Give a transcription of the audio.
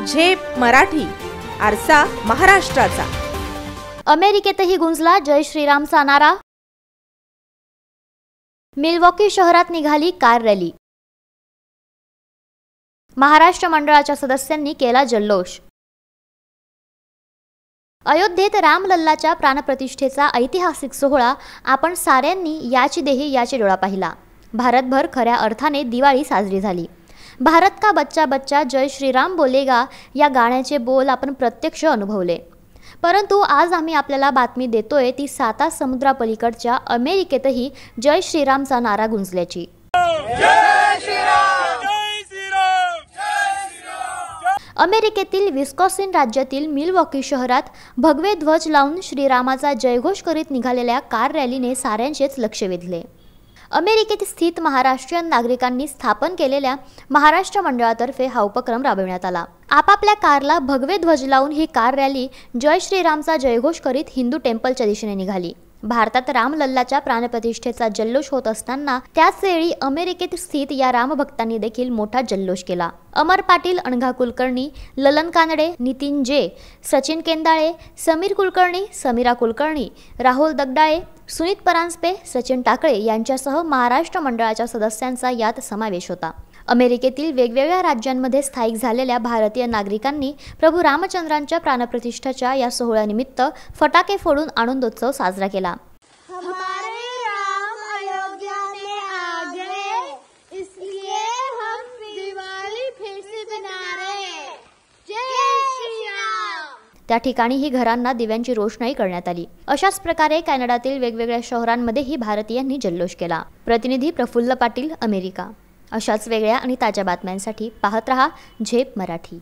झेप मराठी, आरसा महाराष्ट्राचा। अमेरिकेतही गुंजला जय श्रीरामचा नारा। मिल्वॉकी शहरात निघाली कार रॅली। महाराष्ट्र मंडळाच्या सदस्यांनी केला जल्लोष। अयोध्येत रामलल्लाच्या प्राणप्रतिष्ठेचा ऐतिहासिक सोहळा आपण साऱ्यांनी याची देही याची डोळा पाहिला। भारतभर खऱ्या अर्थाने दिवाळी साजरी झाली। भारत का बच्चा बच्चा जय श्रीराम बोलेगा या गाण्याचे बोल आपण प्रत्यक्ष अनुभवले। परंतु आज आम्ही आपल्याला बातमी देतोय ती 7 समुद्रापलीकडच्या अमेरिकेतही जय श्रीरामचा नारा गुंजल्याची। अमेरिकेतील विस्कॉन्सिन राज्यातील मिल्वॉकी शहरात भगवे ध्वज लावून श्रीरामाचा जयघोष करीत निघालेल्या कार रॅलीने साऱ्यांचेच लक्ष वेधले। अमेरिकेत स्थित महाराष्ट्रीयन नागरिकांनी स्थापन केलेल्या महाराष्ट्र मंडळातर्फे हा उपक्रम राबविण्यात आला। आपापल्या कारला भगवे ध्वज लावून ही कार रॅली जय श्रीरामचा जयघोष करीत हिंदू टेम्पलच्या दिशेने निघाली। भारतात रामलल्लाच्या प्राणप्रतिष्ठेचा जल्लोष होत असताना त्याच वेळी अमेरिकेत स्थित या रामभक्तांनी देखील मोठा जल्लोष केला। अमर पाटील, अणघा कुलकर्णी, ललन कानडे, नितीन जे, सचिन केंदाळे, समीर कुलकर्णी, समीरा कुलकर्णी, राहुल दगडाळे, सुनीत परांजपे, सचिन टाकळे यांच्यासह महाराष्ट्र मंडळाच्या सदस्यांचा यात समावेश होता। अमेरिकेतील वेगवेगळ्या राज्यांमध्ये स्थायिक झालेल्या भारतीय नागरिकांनी प्रभू रामचंद्रांच्या प्राणप्रतिष्ठेच्या या सोहळ्यानिमित्त फटाके फोडून आनंदोत्सव साजरा केला। हमारे राम अयोध्या में आ गए, इसलिए हम दिवाली फिर से मना रहे। जय श्री राम। त्या ठिकाणीही घरांना दिव्यांची रोषणाई करण्यात आली। अशाच प्रकारे कॅनडातील वेगवेगळ्या शहरांमध्येही भारतीयांनी जल्लोष केला। प्रतिनिधी प्रफुल्ल पाटील, अमेरिका। अशाच वेगळ्या आणि ताज्या बातम्यांसाठी पाहत रहा झेप मराठी।